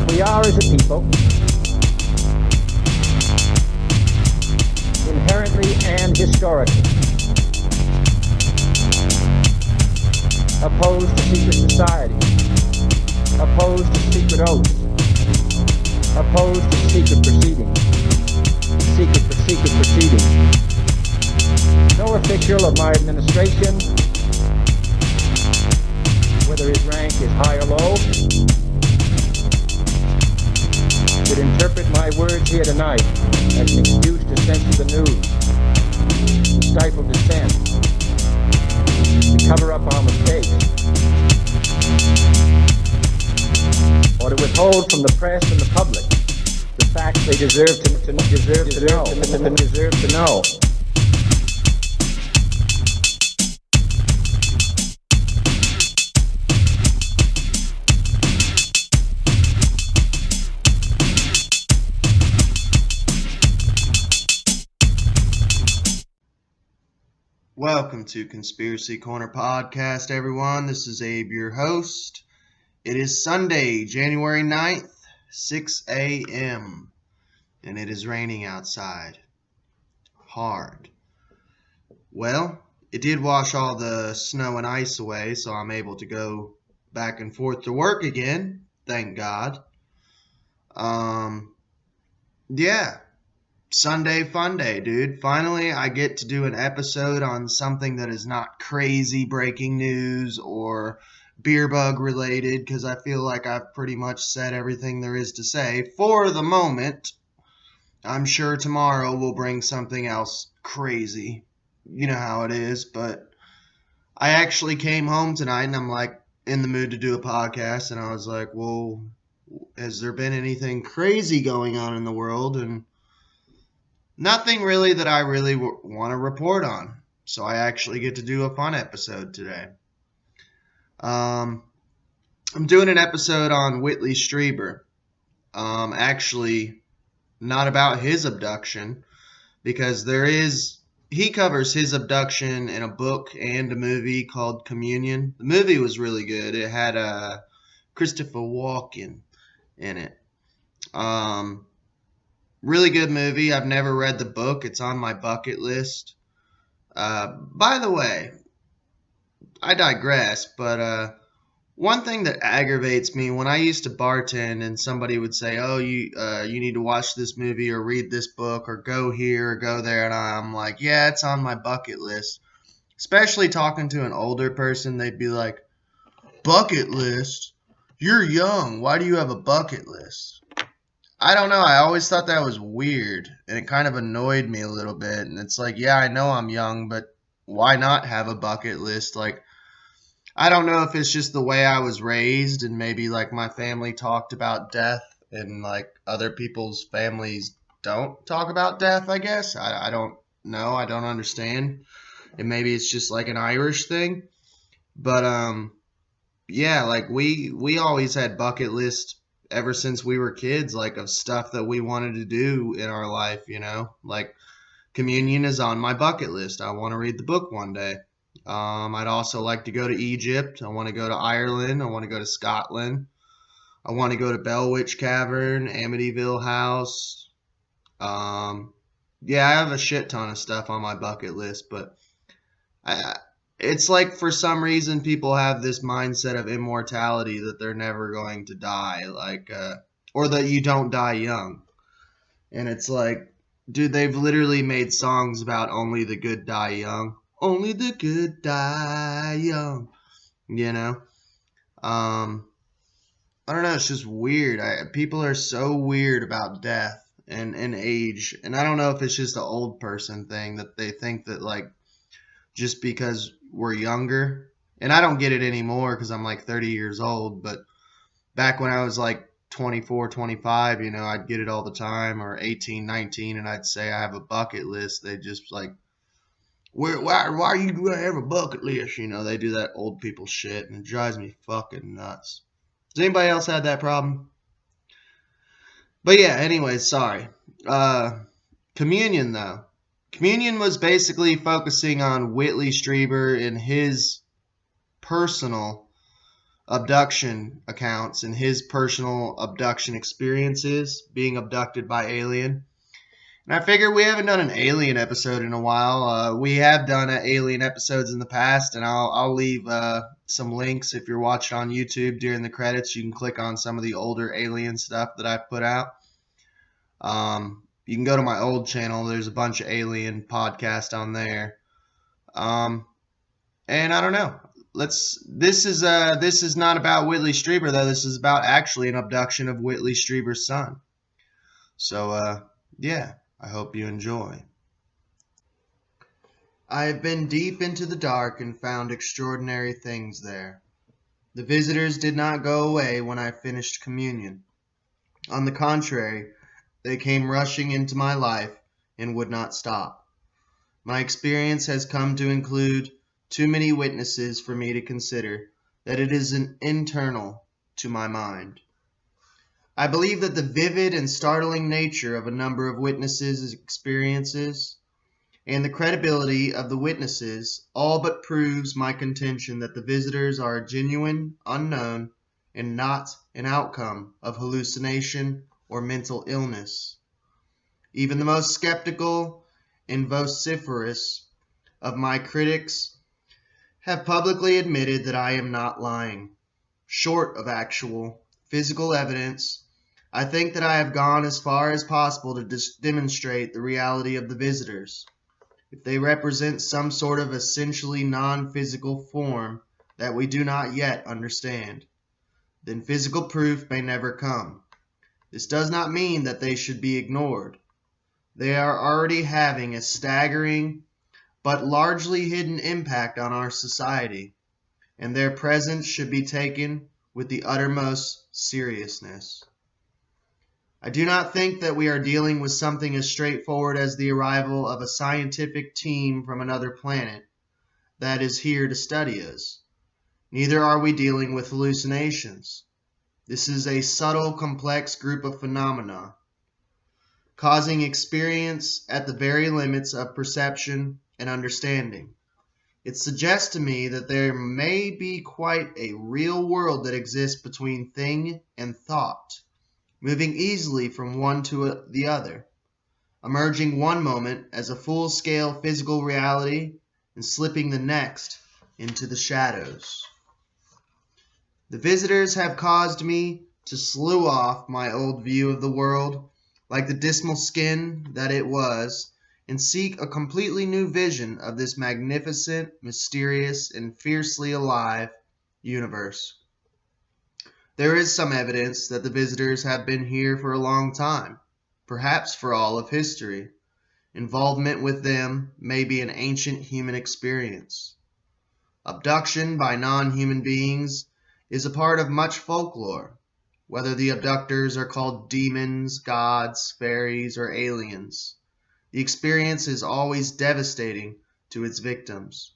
We are, as a people, inherently and historically opposed to secret society, opposed to secret oaths, opposed to secret proceedings, secret proceedings. No official of my administration, whether his rank is high or low, should interpret my words here tonight as an excuse to censor the news, to stifle dissent, to cover up our mistakes, or to withhold from the press and the public the facts they deserve to know. Welcome to Conspiracy Corner Podcast, everyone. This is Abe, your host. It is Sunday, January 9th, 6 a.m., and it is raining outside. Hard. Well, it did wash all the snow and ice away, so I'm able to go back and forth to work again. Thank God. Yeah. Sunday fun day, dude. Finally, I get to do an episode on something that is not crazy breaking news or beer bug related, because I feel like I've pretty much said everything there is to say for the moment. I'm sure tomorrow will bring something else crazy. You know how it is, but I actually came home tonight and I'm like in the mood to do a podcast, and I was like, well, has there been anything crazy going on in the world? And nothing really that I really want to report on. So I actually get to do a fun episode today. I'm doing an episode on Whitley Strieber. Actually, not about his abduction, because he covers his abduction in a book and a movie called Communion. The movie was really good. It had Christopher Walken in it. Really good movie. I've never read the book. It's on my bucket list. By the way, I digress, but one thing that aggravates me when I used to bartend and somebody would say, oh, you need to watch this movie or read this book or go here or go there, and I'm like, yeah, it's on my bucket list. Especially talking to an older person, they'd be like, bucket list? You're young. Why do you have a bucket list? I don't know. I always thought that was weird, and it kind of annoyed me a little bit. And it's like, yeah, I know I'm young, but why not have a bucket list? Like, I don't know if it's just the way I was raised, and maybe like my family talked about death, and like other people's families don't talk about death, I guess. I don't know. I don't understand. And maybe it's just like an Irish thing. But yeah, like we always had bucket list ever since we were kids, like of stuff that we wanted to do in our life, you know, like Communion is on my bucket list. I want to read the book one day. I'd also like to go to Egypt. I want to go to Ireland. I want to go to Scotland. I want to go to Bellwitch Cavern, Amityville House. Yeah, I have a shit ton of stuff on my bucket list, but it's like for some reason people have this mindset of immortality that they're never going to die, like, or that you don't die young. And it's like, dude, they've literally made songs about only the good die young. Only the good die young. You know? I don't know, it's just weird. People are so weird about death and age. And I don't know if it's just the old person thing that they think that, like, just because we're younger, and I don't get it anymore because I'm like 30 years old, but back when I was like 24, 25, you know, I'd get it all the time, or 18, 19, and I'd say I have a bucket list. They just like, why are you going to have a bucket list? You know, they do that old people shit, and it drives me fucking nuts. Does anybody else have that problem? But yeah, anyways, sorry. Communion, though. Communion was basically focusing on Whitley Strieber and his personal abduction accounts and his personal abduction experiences, being abducted by alien. And I figured we haven't done an alien episode in a while. We have done alien episodes in the past, and I'll leave some links if you're watching on YouTube during the credits. You can click on some of the older alien stuff that I've put out. You can go to my old channel. There's a bunch of alien podcasts on there. And I don't know. This is not about Whitley Strieber though. This is about actually an abduction of Whitley Strieber's son. So yeah, I hope you enjoy. I have been deep into the dark and found extraordinary things there. The visitors did not go away when I finished communion. On the contrary, they came rushing into my life and would not stop. My experience has come to include too many witnesses for me to consider that it is an internal to my mind. I believe that the vivid and startling nature of a number of witnesses' experiences and the credibility of the witnesses all but proves my contention that the visitors are a genuine, unknown, and not an outcome of hallucination or mental illness. Even the most skeptical and vociferous of my critics have publicly admitted that I am not lying. Short of actual physical evidence, I think that I have gone as far as possible to demonstrate the reality of the visitors. If they represent some sort of essentially non-physical form that we do not yet understand, then physical proof may never come. This does not mean that they should be ignored. They are already having a staggering but largely hidden impact on our society, and their presence should be taken with the uttermost seriousness. I do not think that we are dealing with something as straightforward as the arrival of a scientific team from another planet that is here to study us. Neither are we dealing with hallucinations. This is a subtle, complex group of phenomena, causing experience at the very limits of perception and understanding. It suggests to me that there may be quite a real world that exists between thing and thought, moving easily from one to the other, emerging one moment as a full-scale physical reality and slipping the next into the shadows. The visitors have caused me to slew off my old view of the world, like the dismal skin that it was, and seek a completely new vision of this magnificent, mysterious, and fiercely alive universe. There is some evidence that the visitors have been here for a long time, perhaps for all of history. Involvement with them may be an ancient human experience. Abduction by non-human beings is a part of much folklore, whether the abductors are called demons, gods, fairies, or aliens. The experience is always devastating to its victims.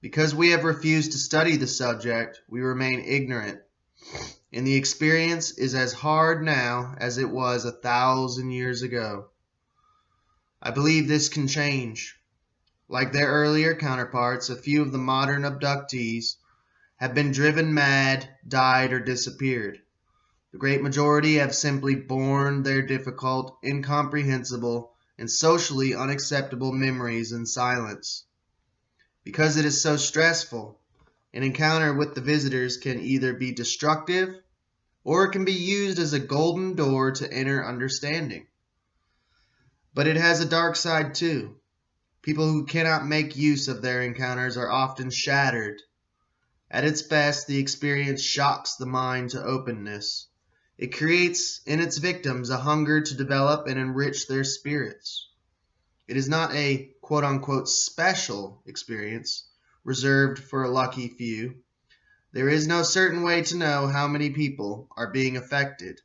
Because we have refused to study the subject, we remain ignorant, and the experience is as hard now as it was 1,000 years ago. I believe this can change. Like their earlier counterparts, a few of the modern abductees have been driven mad, died, or disappeared. The great majority have simply borne their difficult, incomprehensible, and socially unacceptable memories in silence. Because it is so stressful, an encounter with the visitors can either be destructive or it can be used as a golden door to inner understanding. But it has a dark side too. People who cannot make use of their encounters are often shattered. At its best, the experience shocks the mind to openness. It creates in its victims a hunger to develop and enrich their spirits. It is not a quote-unquote special experience reserved for a lucky few. There is no certain way to know how many people are being affected,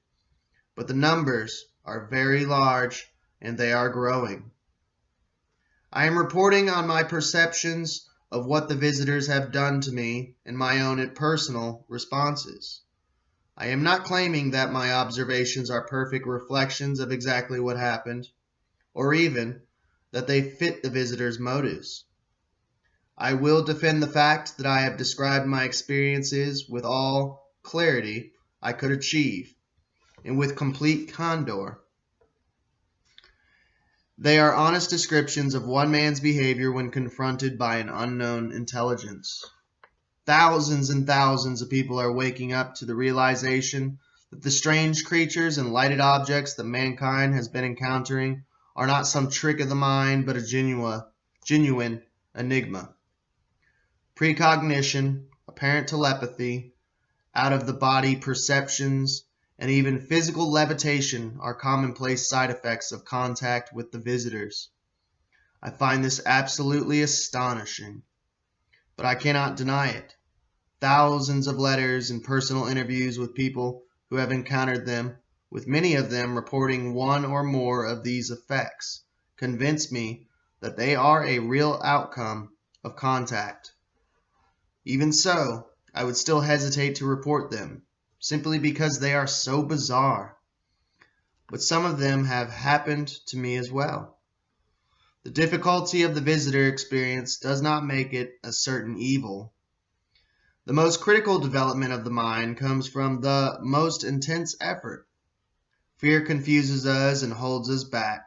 but the numbers are very large and they are growing. I am reporting on my perceptions of what the visitors have done to me and my own personal responses. I am not claiming that my observations are perfect reflections of exactly what happened, or even that they fit the visitors' motives. I will defend the fact that I have described my experiences with all clarity I could achieve, and with complete candor. They are honest descriptions of one man's behavior when confronted by an unknown intelligence. Thousands and thousands of people are waking up to the realization that the strange creatures and lighted objects that mankind has been encountering are not some trick of the mind, but a genuine enigma. Precognition, apparent telepathy, out-of-the-body perceptions, and even physical levitation are commonplace side effects of contact with the visitors. I find this absolutely astonishing, but I cannot deny it. Thousands of letters and personal interviews with people who have encountered them, with many of them reporting one or more of these effects, convince me that they are a real outcome of contact. Even so, I would still hesitate to report them, simply because they are so bizarre. But some of them have happened to me as well. The difficulty of the visitor experience does not make it a certain evil. The most critical development of the mind comes from the most intense effort. Fear confuses us and holds us back.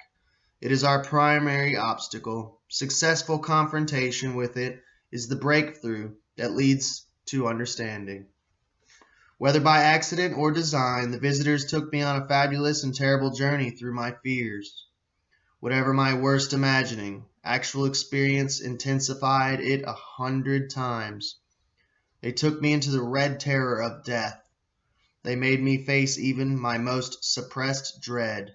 It is our primary obstacle. Successful confrontation with it is the breakthrough that leads to understanding. Whether by accident or design, the visitors took me on a fabulous and terrible journey through my fears. Whatever my worst imagining, actual experience intensified it 100 times. They took me into the red terror of death. They made me face even my most suppressed dread.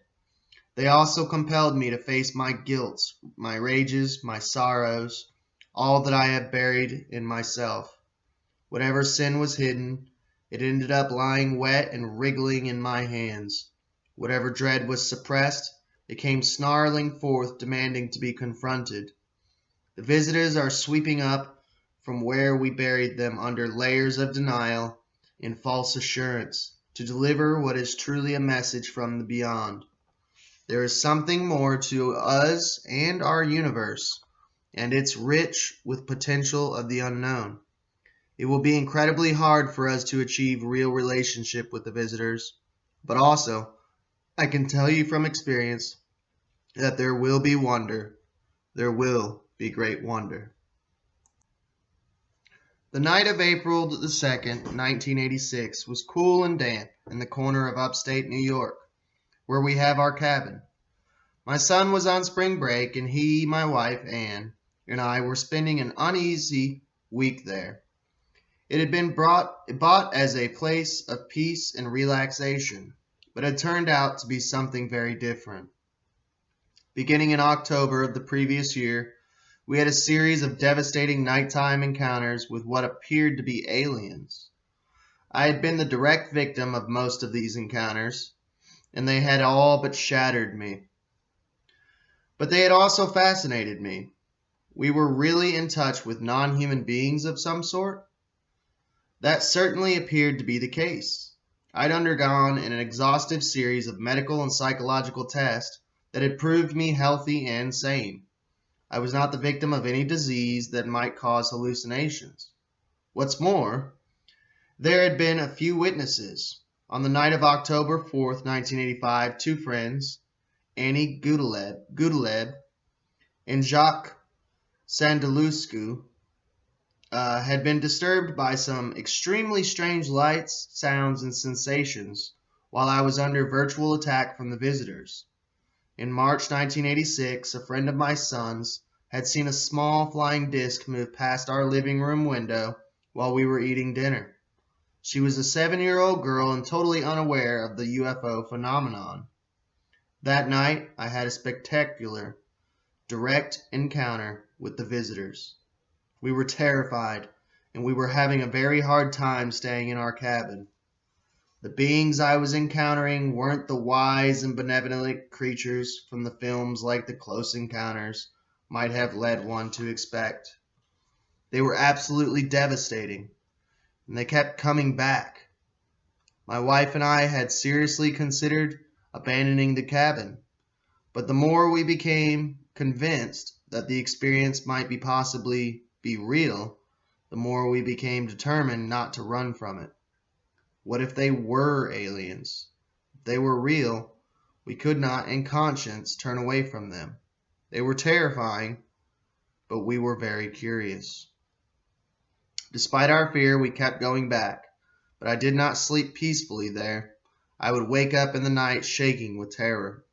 They also compelled me to face my guilt, my rages, my sorrows, all that I had buried in myself. Whatever sin was hidden, it ended up lying wet and wriggling in my hands. Whatever dread was suppressed, it came snarling forth, demanding to be confronted. The visitors are sweeping up from where we buried them under layers of denial and false assurance, to deliver what is truly a message from the beyond. There is something more to us and our universe, and it's rich with potential of the unknown. It will be incredibly hard for us to achieve real relationship with the visitors, but also, I can tell you from experience that there will be wonder. There will be great wonder. The night of April the 2nd, 1986, was cool and damp in the corner of upstate New York, where we have our cabin. My son was on spring break, and he, my wife, Anne, and I were spending an uneasy week there. It had been bought as a place of peace and relaxation, but had turned out to be something very different. Beginning in October of the previous year, we had a series of devastating nighttime encounters with what appeared to be aliens. I had been the direct victim of most of these encounters, and they had all but shattered me. But they had also fascinated me. We were really in touch with non-human beings of some sort. That certainly appeared to be the case. I'd undergone an exhaustive series of medical and psychological tests that had proved me healthy and sane. I was not the victim of any disease that might cause hallucinations. What's more, there had been a few witnesses. On the night of October 4th, 1985, two friends, Annie Goudeleb and Jacques Sandeluscu, had been disturbed by some extremely strange lights, sounds, and sensations while I was under virtual attack from the visitors. In March 1986, a friend of my son's had seen a small flying disc move past our living room window while we were eating dinner. She was a 7-year-old girl and totally unaware of the U.F.O phenomenon. That night, I had a spectacular, direct encounter with the visitors. We were terrified, and we were having a very hard time staying in our cabin. The beings I was encountering weren't the wise and benevolent creatures from the films like The Close Encounters might have led one to expect. They were absolutely devastating, and they kept coming back. My wife and I had seriously considered abandoning the cabin, but the more we became convinced that the experience might be possibly be real, the more we became determined not to run from it. What if they were aliens? If they were real, we could not in conscience turn away from them. They were terrifying, but we were very curious. Despite our fear, we kept going back, but I did not sleep peacefully there. I would wake up in the night shaking with terror.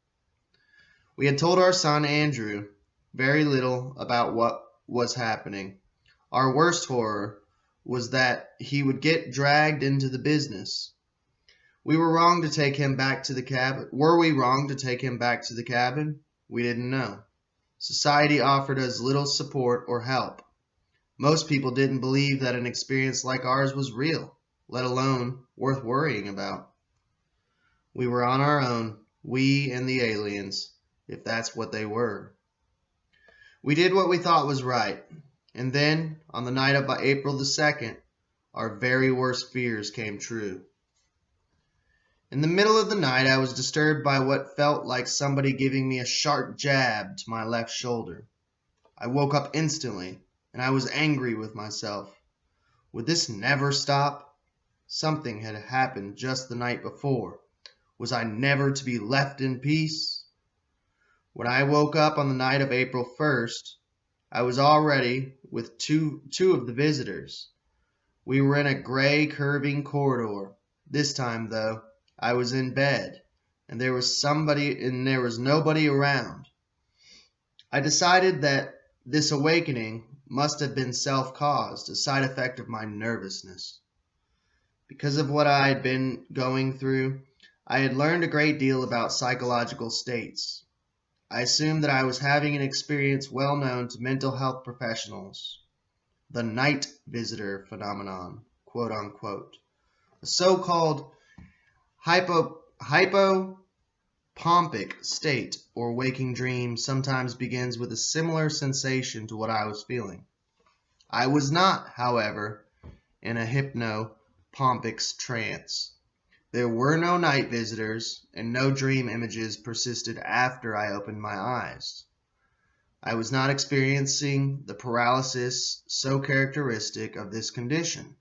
We had told our son Andrew very little about what was happening. Our worst horror was that he would get dragged into the business. We were wrong to take him back to the cabin. Were we wrong to take him back to the cabin? We didn't know. Society offered us little support or help. Most people didn't believe that an experience like ours was real, let alone worth worrying about. We were on our own, we and the aliens, if that's what they were. We did what we thought was right, and then, on the night of April the 2nd, our very worst fears came true. In the middle of the night, I was disturbed by what felt like somebody giving me a sharp jab to my left shoulder. I woke up instantly, and I was angry with myself. Would this never stop? Something had happened just the night before. Was I never to be left in peace? When I woke up on the night of April 1st, I was already with two of the visitors. We were in a gray curving corridor. This time, though, I was in bed, and there was nobody around. I decided that this awakening must have been self-caused, a side effect of my nervousness. Because of what I had been going through, I had learned a great deal about psychological states. I assumed that I was having an experience well known to mental health professionals, the night visitor phenomenon, quote unquote. A so-called hypopompic state or waking dream sometimes begins with a similar sensation to what I was feeling. I was not, however, in a hypnopompic trance. There were no night visitors, and no dream images persisted after I opened my eyes. I was not experiencing the paralysis so characteristic of this condition.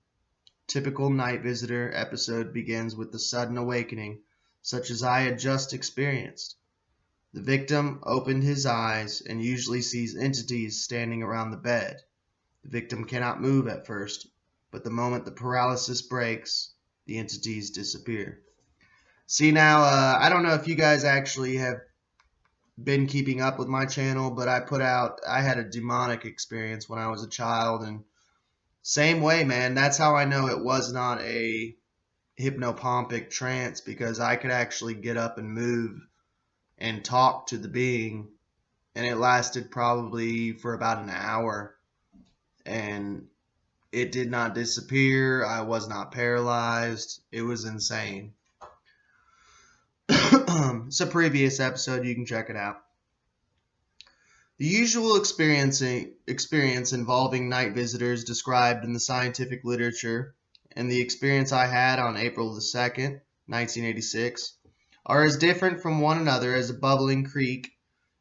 Typical night visitor episode begins with the sudden awakening, such as I had just experienced. The victim opened his eyes and usually sees entities standing around the bed. The victim cannot move at first, but the moment the paralysis breaks, the entities disappear. See now, I don't know if you guys actually have been keeping up with my channel, but I had a demonic experience when I was a child, and same way, man, that's how I know it was not a hypnopompic trance, because I could actually get up and move and talk to the being, and it lasted probably for about an hour, and it did not disappear. I was not paralyzed. It was insane. It's a previous episode. You can check it out. The usual experience involving night visitors described in the scientific literature and the experience I had on April the 2nd, 1986, are as different from one another as a bubbling creek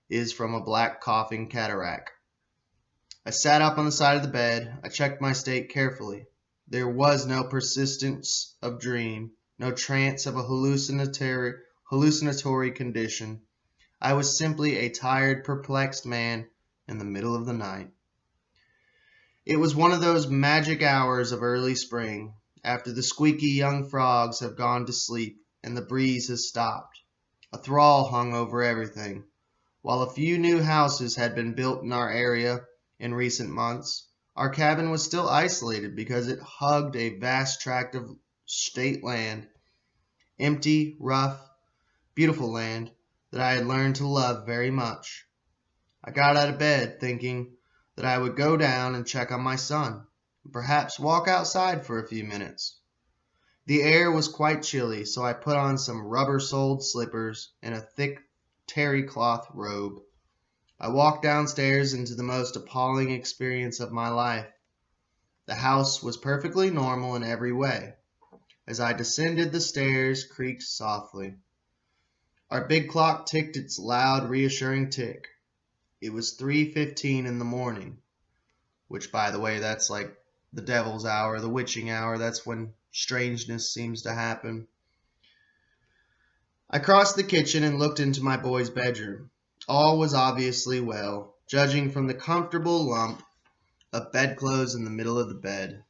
is from a black coughing cataract. I sat up on the side of the bed. I checked my state carefully. There was no persistence of dream, no trance of a hallucinatory condition. I was simply a tired, perplexed man in the middle of the night. It was one of those magic hours of early spring, after the squeaky young frogs have gone to sleep and the breeze has stopped. A thrall hung over everything. While a few new houses had been built in our area in recent months, our cabin was still isolated because it hugged a vast tract of state land, empty, rough, beautiful land that I had learned to love very much. I got out of bed thinking that I would go down and check on my son, and perhaps walk outside for a few minutes. The air was quite chilly, so I put on some rubber-soled slippers and a thick terry cloth robe. I walked downstairs into the most appalling experience of my life. The house was perfectly normal in every way. As I descended, the stairs creaked softly. Our big clock ticked its loud, reassuring tick. It was 3:15 in the morning. which, by the way, that's like the devil's hour, the witching hour. That's when strangeness seems to happen. I crossed the kitchen and looked into my boy's bedroom. All was obviously well, judging from the comfortable lump of bedclothes in the middle of the bed.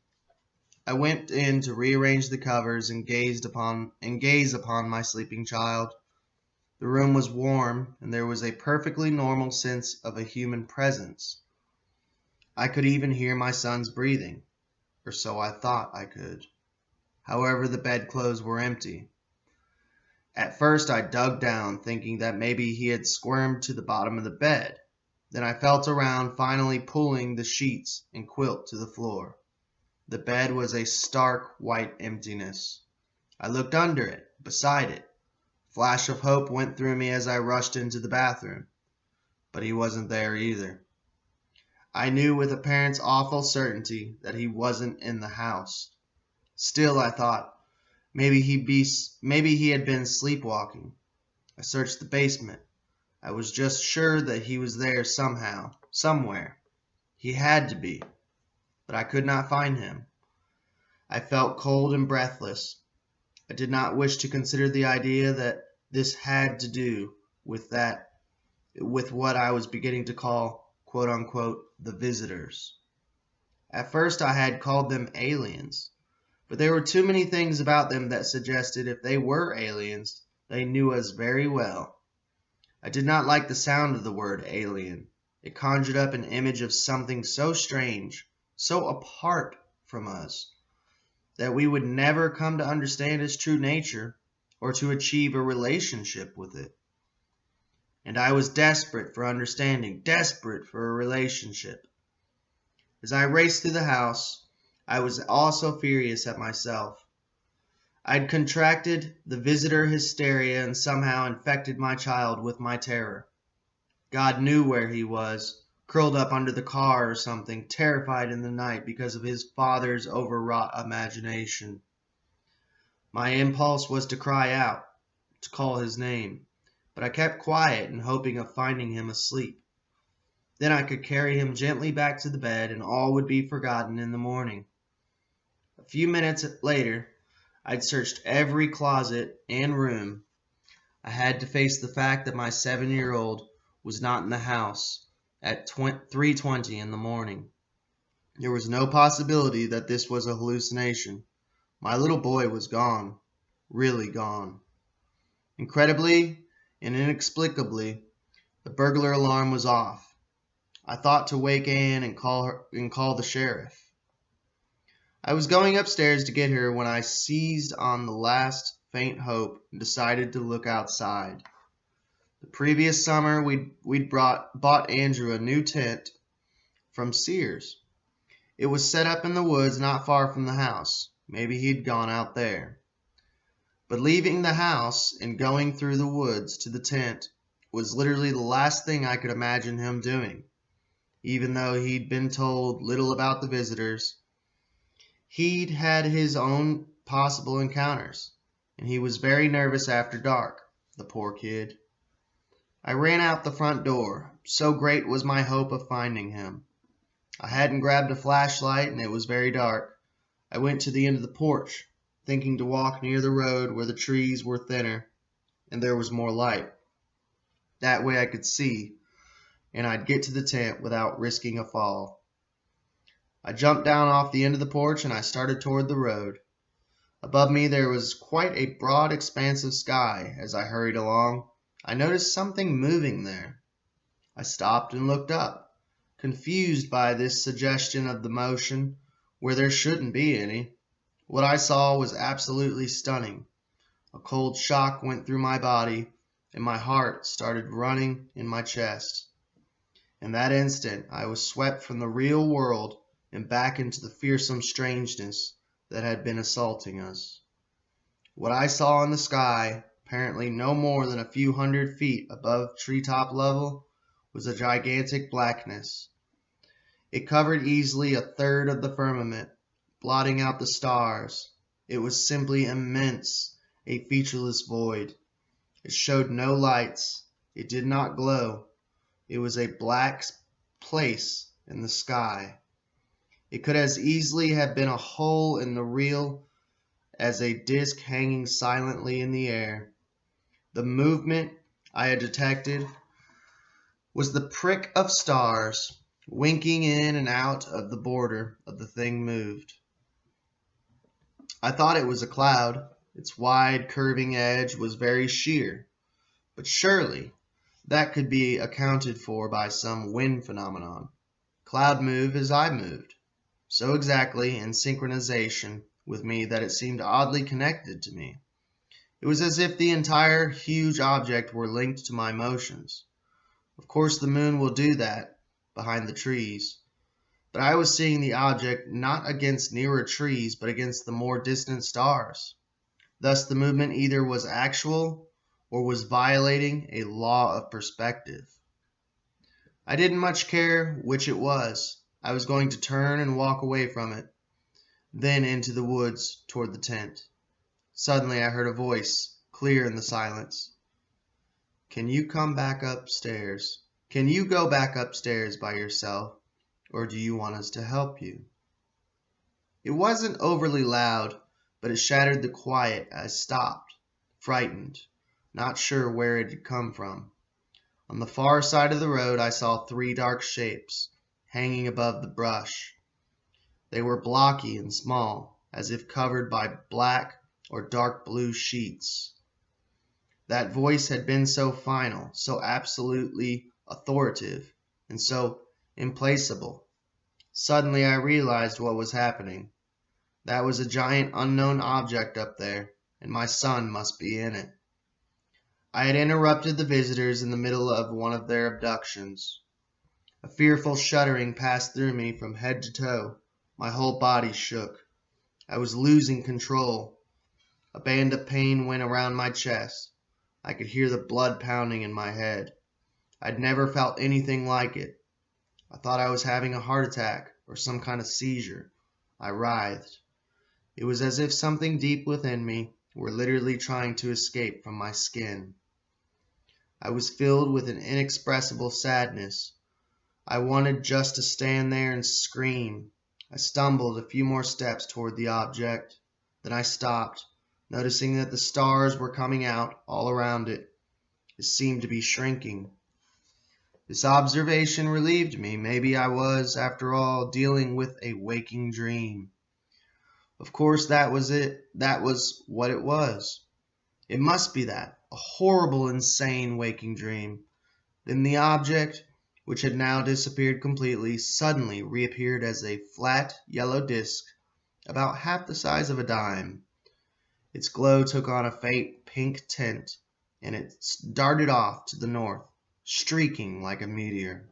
I went in to rearrange the covers and gaze upon my sleeping child. The room was warm, and there was a perfectly normal sense of a human presence. I could even hear my son's breathing, or so I thought I could. However, the bedclothes were empty. At first I dug down, thinking that maybe he had squirmed to the bottom of the bed. Then I felt around, finally pulling the sheets and quilt to the floor. The bed was a stark white emptiness. I looked under it, beside it. A flash of hope went through me as I rushed into the bathroom. But he wasn't there either. I knew with a parent's awful certainty that he wasn't in the house. Still, I thought, maybe he had been sleepwalking. I searched the basement. I was just sure that he was there somehow, somewhere. He had to be, but I could not find him. I felt cold and breathless. I did not wish to consider the idea that this had to do with what I was beginning to call, quote unquote, the visitors. At first I had called them aliens, but there were too many things about them that suggested if they were aliens, they knew us very well. I did not like the sound of the word alien. It conjured up an image of something so strange, so apart from us, that we would never come to understand its true nature or to achieve a relationship with it. And I was desperate for understanding, desperate for a relationship. As I raced through the house, I was also furious at myself. I'd contracted the visitor hysteria and somehow infected my child with my terror. God knew where he was, curled up under the car or something, terrified in the night because of his father's overwrought imagination. My impulse was to cry out, to call his name, but I kept quiet in hoping of finding him asleep. Then I could carry him gently back to the bed and all would be forgotten in the morning. A few minutes later, I'd searched every closet and room. I had to face the fact that my 7-year-old was not in the house at 3:20 in the morning. There was no possibility that this was a hallucination. My little boy was gone, really gone. Incredibly and inexplicably, the burglar alarm was off. I thought to wake Anne and call the sheriff. I was going upstairs to get her when I seized on the last faint hope and decided to look outside. The previous summer, we'd bought Andrew a new tent from Sears. It was set up in the woods not far from the house. Maybe he'd gone out there. But leaving the house and going through the woods to the tent was literally the last thing I could imagine him doing. Even though he'd been told little about the visitors, he'd had his own possible encounters, and he was very nervous after dark, the poor kid. I ran out the front door. So great was my hope of finding him. I hadn't grabbed a flashlight, and it was very dark. I went to the end of the porch, thinking to walk near the road where the trees were thinner and there was more light. That way I could see, and I'd get to the tent without risking a fall. I jumped down off the end of the porch and I started toward the road. Above me there was quite a broad expanse of sky. As I hurried along, I noticed something moving there. I stopped and looked up, confused by this suggestion of the motion where there shouldn't be any. What I saw was absolutely stunning. A cold shock went through my body, and my heart started running in my chest. In that instant, I was swept from the real world and back into the fearsome strangeness that had been assaulting us. What I saw in the sky, apparently no more than a few 100 feet above treetop level, was a gigantic blackness. It covered easily a third of the firmament, blotting out the stars. It was simply immense, a featureless void. It showed no lights. It did not glow. It was a black place in the sky. It could as easily have been a hole in the reel as a disc hanging silently in the air. The movement I had detected was the prick of stars winking in and out of the border of the thing moved. I thought it was a cloud. Its wide, curving edge was very sheer, but surely that could be accounted for by some wind phenomenon. Cloud moved as I moved, so exactly in synchronization with me that it seemed oddly connected to me. It was as if the entire huge object were linked to my motions. Of course the moon will do that behind the trees, but I was seeing the object not against nearer trees but against the more distant stars. Thus the movement either was actual or was violating a law of perspective. I didn't much care which it was. I was going to turn and walk away from it, then into the woods toward the tent. Suddenly I heard a voice, clear in the silence. "Can you come back upstairs? Can you go back upstairs by yourself, or do you want us to help you?" It wasn't overly loud, but it shattered the quiet. I stopped, frightened, not sure where it had come from. On the far side of the road I saw three dark shapes, hanging above the brush. They were blocky and small, as if covered by black or dark blue sheets. That voice had been so final, so absolutely authoritative, and so implacable. Suddenly I realized what was happening. That was a giant unknown object up there, and my son must be in it. I had interrupted the visitors in the middle of one of their abductions. A fearful shuddering passed through me from head to toe. My whole body shook. I was losing control. A band of pain went around my chest. I could hear the blood pounding in my head. I'd never felt anything like it. I thought I was having a heart attack or some kind of seizure. I writhed. It was as if something deep within me were literally trying to escape from my skin. I was filled with an inexpressible sadness. I wanted just to stand there and scream. I stumbled a few more steps toward the object. Then I stopped, noticing that the stars were coming out all around it. It seemed to be shrinking. This observation relieved me. Maybe I was, after all, dealing with a waking dream. Of course, that was it. That was what it was. It must be that. A horrible, insane waking dream. Then the object, which had now disappeared completely, suddenly reappeared as a flat, yellow disc, about half the size of a dime. Its glow took on a faint pink tint, and it darted off to the north, streaking like a meteor.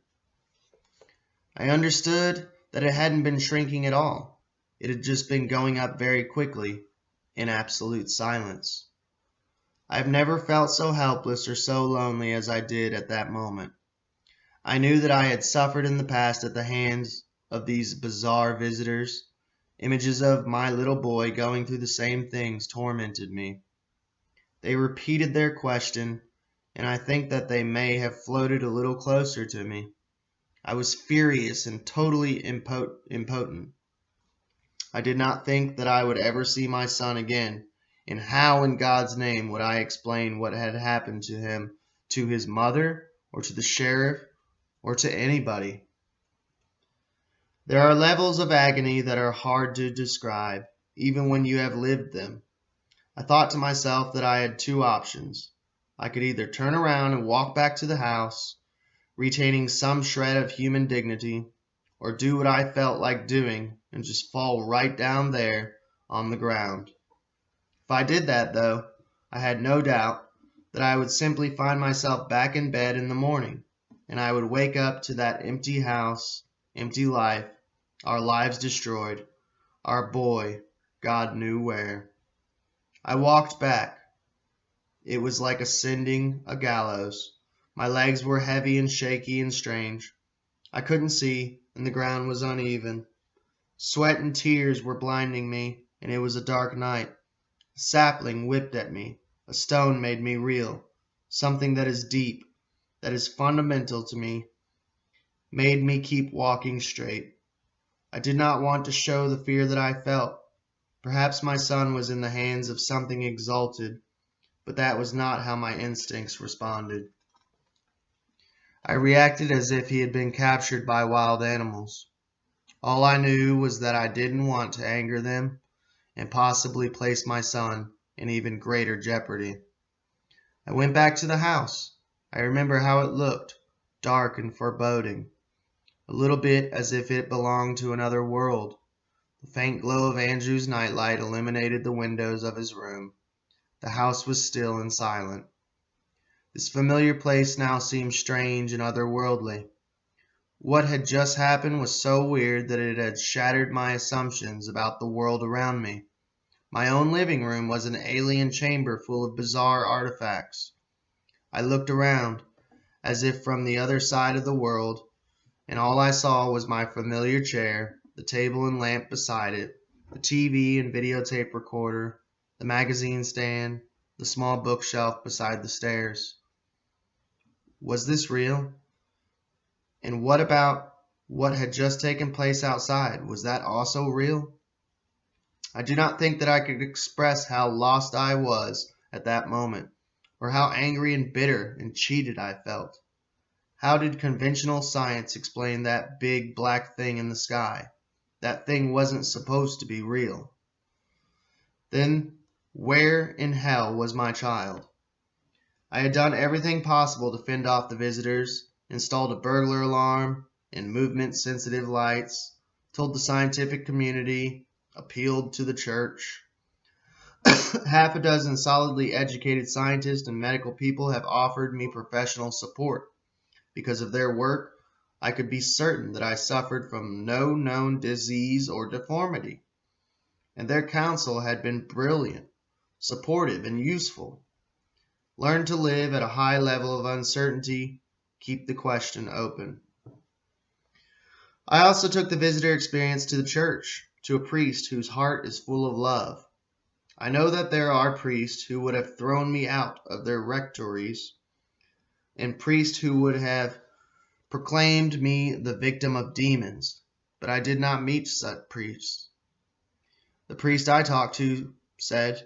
I understood that it hadn't been shrinking at all. It had just been going up very quickly, in absolute silence. I have never felt so helpless or so lonely as I did at that moment. I knew that I had suffered in the past at the hands of these bizarre visitors. Images of my little boy going through the same things tormented me. They repeated their question, and I think that they may have floated a little closer to me. I was furious and totally impotent. I did not think that I would ever see my son again, and how in God's name would I explain what had happened to him, to his mother, or to the sheriff, or to anybody? There are levels of agony that are hard to describe, even when you have lived them. I thought to myself that I had two options. I could either turn around and walk back to the house, retaining some shred of human dignity, or do what I felt like doing and just fall right down there on the ground. If I did that, though, I had no doubt that I would simply find myself back in bed in the morning, and I would wake up to that empty house, empty life, our lives destroyed, our boy, God knew where. I walked back. It was like ascending a gallows. My legs were heavy and shaky and strange. I couldn't see, and the ground was uneven. Sweat and tears were blinding me, and it was a dark night. A sapling whipped at me. A stone made me reel. Something that is deep, that is fundamental to me, made me keep walking straight. I did not want to show the fear that I felt. Perhaps my son was in the hands of something exalted, but that was not how my instincts responded. I reacted as if he had been captured by wild animals. All I knew was that I didn't want to anger them and possibly place my son in even greater jeopardy. I went back to the house. I remember how it looked, dark and foreboding, a little bit as if it belonged to another world. The faint glow of Andrew's nightlight illuminated the windows of his room. The house was still and silent. This familiar place now seemed strange and otherworldly. What had just happened was so weird that it had shattered my assumptions about the world around me. My own living room was an alien chamber full of bizarre artifacts. I looked around, as if from the other side of the world, and all I saw was my familiar chair, the table and lamp beside it, the TV and videotape recorder, the magazine stand, the small bookshelf beside the stairs. Was this real? And what about what had just taken place outside? Was that also real? I do not think that I could express how lost I was at that moment, or how angry and bitter and cheated I felt. How did conventional science explain that big black thing in the sky? That thing wasn't supposed to be real. Then, where in hell was my child? I had done everything possible to fend off the visitors, installed a burglar alarm and movement-sensitive lights, told the scientific community, appealed to the church. Half a dozen solidly educated scientists and medical people have offered me professional support. Because of their work, I could be certain that I suffered from no known disease or deformity. And their counsel had been brilliant, supportive, and useful. Learn to live at a high level of uncertainty, keep the question open. I also took the visitor experience to the church, to a priest whose heart is full of love. I know that there are priests who would have thrown me out of their rectories, and priests who would have proclaimed me the victim of demons, but I did not meet such priests. The priest I talked to said,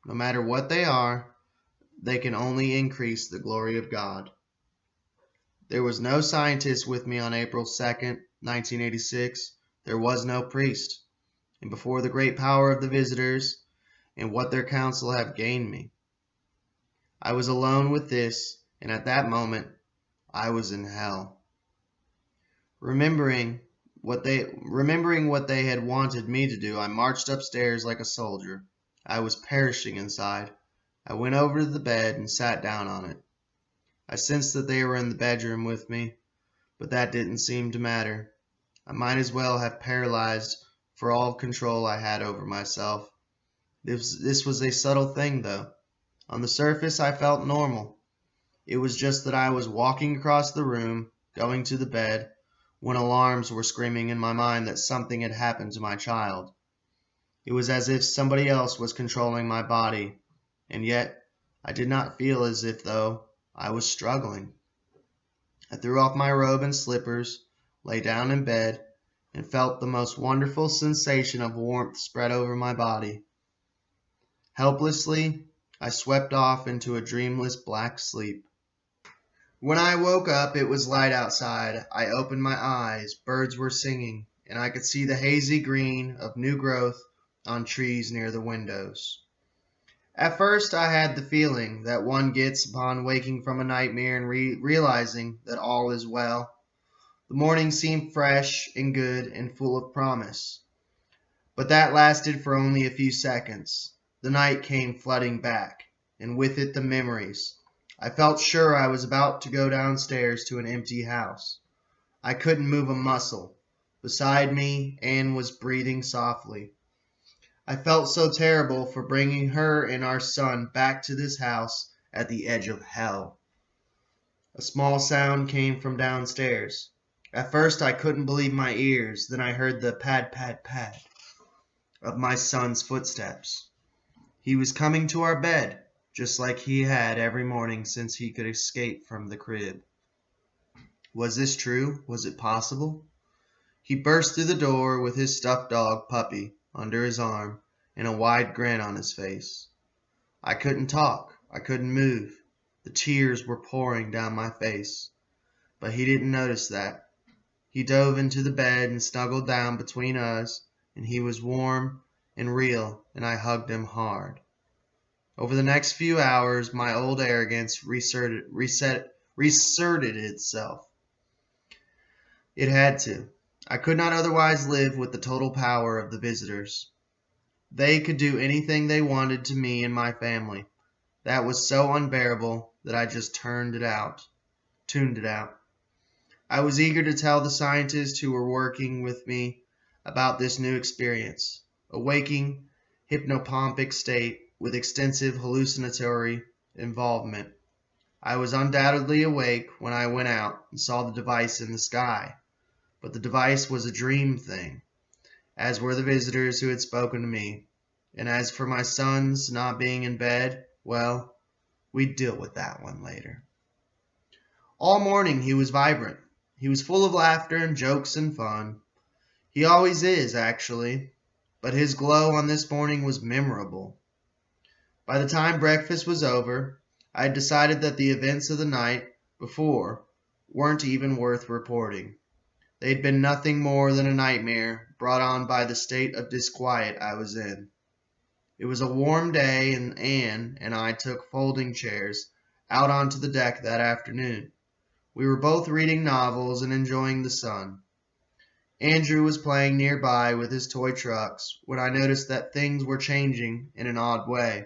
no matter what they are, they can only increase the glory of God. There was no scientist with me on April 2nd, 1986. There was no priest. And before the great power of the visitors and what their counsel have gained me, I was alone with this, and at that moment, I was in hell. Remembering what they had wanted me to do, I marched upstairs like a soldier. I was perishing inside. I went over to the bed and sat down on it. I sensed that they were in the bedroom with me, but that didn't seem to matter. I might as well have paralyzed for all control I had over myself. This was a subtle thing, though. On the surface, I felt normal. It was just that I was walking across the room, going to the bed, when alarms were screaming in my mind that something had happened to my child. It was as if somebody else was controlling my body, and yet I did not feel as if though I was struggling. I threw off my robe and slippers, lay down in bed, and felt the most wonderful sensation of warmth spread over my body. Helplessly, I swept off into a dreamless black sleep. When I woke up, it was light outside. I opened my eyes, birds were singing, and I could see the hazy green of new growth on trees near the windows. At first, I had the feeling that one gets upon waking from a nightmare and realizing that all is well. The morning seemed fresh and good and full of promise. But that lasted for only a few seconds. The night came flooding back, and with it the memories. I felt sure I was about to go downstairs to an empty house. I couldn't move a muscle. Beside me, Anne was breathing softly. I felt so terrible for bringing her and our son back to this house at the edge of hell. A small sound came from downstairs. At first I couldn't believe my ears. Then I heard the pad, pad, pad of my son's footsteps. He was coming to our bed, just like he had every morning since he could escape from the crib. Was this true? Was it possible? He burst through the door with his stuffed dog, Puppy, under his arm and a wide grin on his face. I couldn't talk. I couldn't move. The tears were pouring down my face. But he didn't notice that. He dove into the bed and snuggled down between us, and he was warm and real, and I hugged him hard. Over the next few hours, my old arrogance reasserted itself. It had to. I could not otherwise live with the total power of the visitors. They could do anything they wanted to me and my family. That was so unbearable that I just tuned it out. I was eager to tell the scientists who were working with me about this new experience, a waking, hypnopompic state with extensive hallucinatory involvement. I was undoubtedly awake when I went out and saw the device in the sky, but the device was a dream thing, as were the visitors who had spoken to me. And as for my son's not being in bed, well, we'd deal with that one later. All morning he was vibrant. He was full of laughter and jokes and fun. He always is, actually, but his glow on this morning was memorable. By the time breakfast was over, I had decided that the events of the night before weren't even worth reporting. They'd been nothing more than a nightmare brought on by the state of disquiet I was in. It was a warm day, and Anne and I took folding chairs out onto the deck that afternoon. We were both reading novels and enjoying the sun. Andrew was playing nearby with his toy trucks when I noticed that things were changing in an odd way.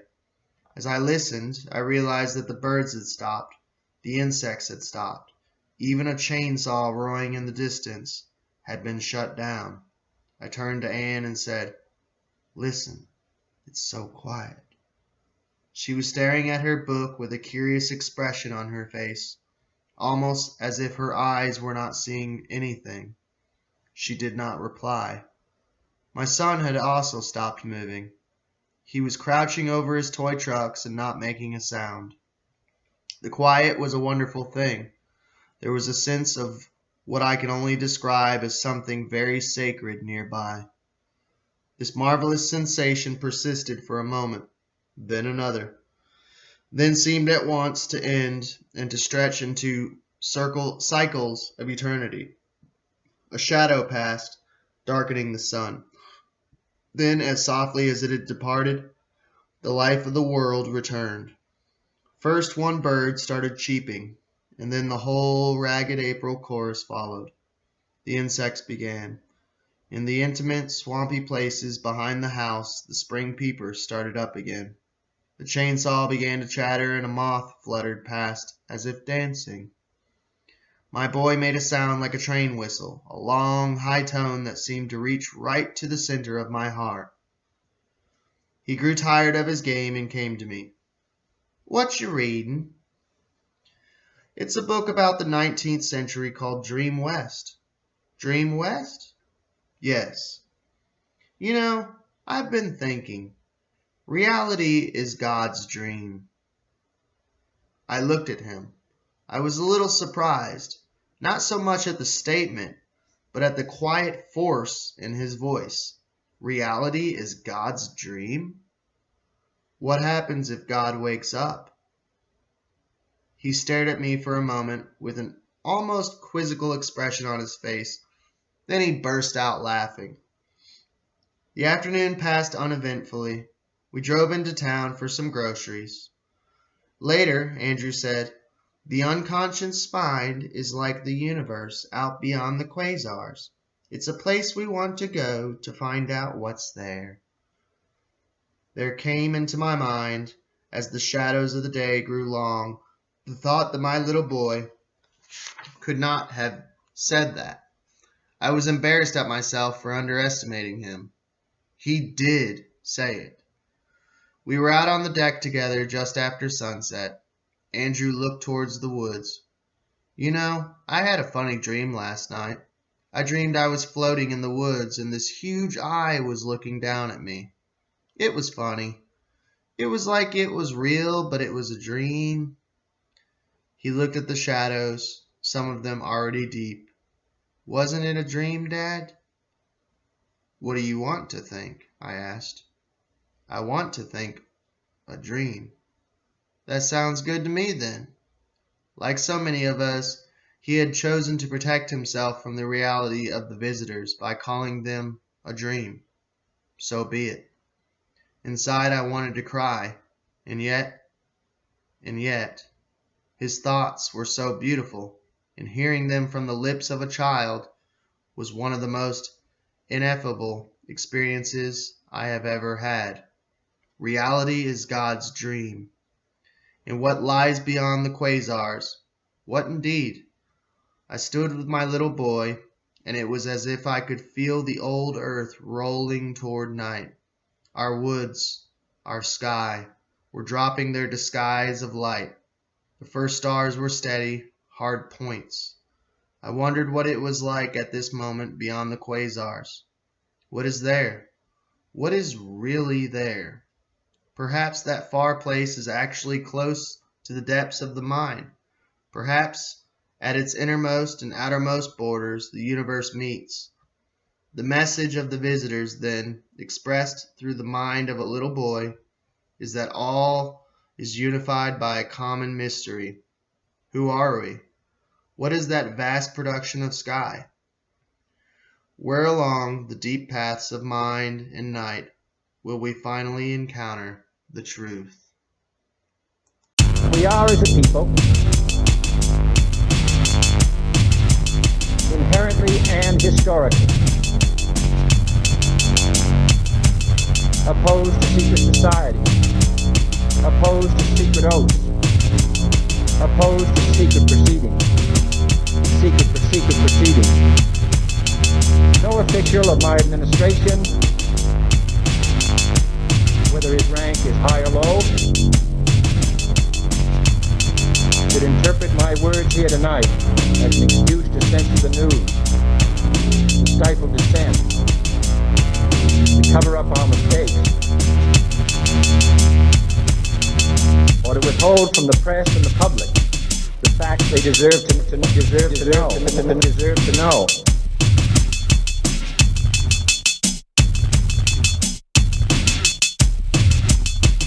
As I listened, I realized that the birds had stopped, the insects had stopped, even a chainsaw roaring in the distance had been shut down. I turned to Anne and said, "Listen, it's so quiet." She was staring at her book with a curious expression on her face, almost as if her eyes were not seeing anything. She did not reply. My son had also stopped moving. He was crouching over his toy trucks and not making a sound. The quiet was a wonderful thing. There was a sense of what I can only describe as something very sacred nearby. This marvelous sensation persisted for a moment, then another, then seemed at once to end and to stretch into cycles of eternity. A shadow passed, darkening the sun. Then, as softly as it had departed, the life of the world returned. First one bird started cheeping, and then the whole ragged April chorus followed. The insects began. In the intimate, swampy places behind the house, the spring peepers started up again. The chainsaw began to chatter, and a moth fluttered past, as if dancing. My boy made a sound like a train whistle, a long, high tone that seemed to reach right to the center of my heart. He grew tired of his game and came to me. "What you readin'?" "It's a book about the 19th century called Dream West." "Dream West?" "Yes. You know, I've been thinking. Reality is God's dream." I looked at him. I was a little surprised, not so much at the statement, but at the quiet force in his voice. Reality is God's dream? What happens if God wakes up? He stared at me for a moment with an almost quizzical expression on his face. Then he burst out laughing. The afternoon passed uneventfully. We drove into town for some groceries. Later, Andrew said, "The unconscious mind is like the universe out beyond the quasars. It's a place we want to go to find out what's there." There came into my mind, as the shadows of the day grew long, the thought that my little boy could not have said that. I was embarrassed at myself for underestimating him. He did say it. We were out on the deck together just after sunset. Andrew looked towards the woods. "You know, I had a funny dream last night. I dreamed I was floating in the woods and this huge eye was looking down at me. It was funny. It was like it was real, but it was a dream." He looked at the shadows, some of them already deep. Wasn't it a dream, Dad? What do you want to think? I asked. I want to think a dream. That sounds good to me then. Like so many of us, he had chosen to protect himself from the reality of the visitors by calling them a dream. So be it. Inside I wanted to cry, and yet, his thoughts were so beautiful, and hearing them from the lips of a child was one of the most ineffable experiences I have ever had. Reality is God's dream. And what lies beyond the quasars? What indeed? I stood with my little boy, and it was as if I could feel the old earth rolling toward night. Our woods, our sky, were dropping their disguise of light. The first stars were steady, hard points. I wondered what it was like at this moment beyond the quasars. What is there? What is really there? Perhaps that far place is actually close to the depths of the mind. Perhaps at its innermost and outermost borders the universe meets. The message of the visitors, then, expressed through the mind of a little boy, is that all is unified by a common mystery. Who are we? What is that vast production of sky? Where along the deep paths of mind and night will we finally encounter the truth? We are, as a people, inherently and historically opposed to secret society, opposed to secret oaths, opposed to secret proceedings, No official of my administration, whether his rank is high or low, should interpret my words here tonight as an excuse to censor the news, to stifle dissent, to cover up our mistakes, or to withhold from the press and the public the facts they deserve to know.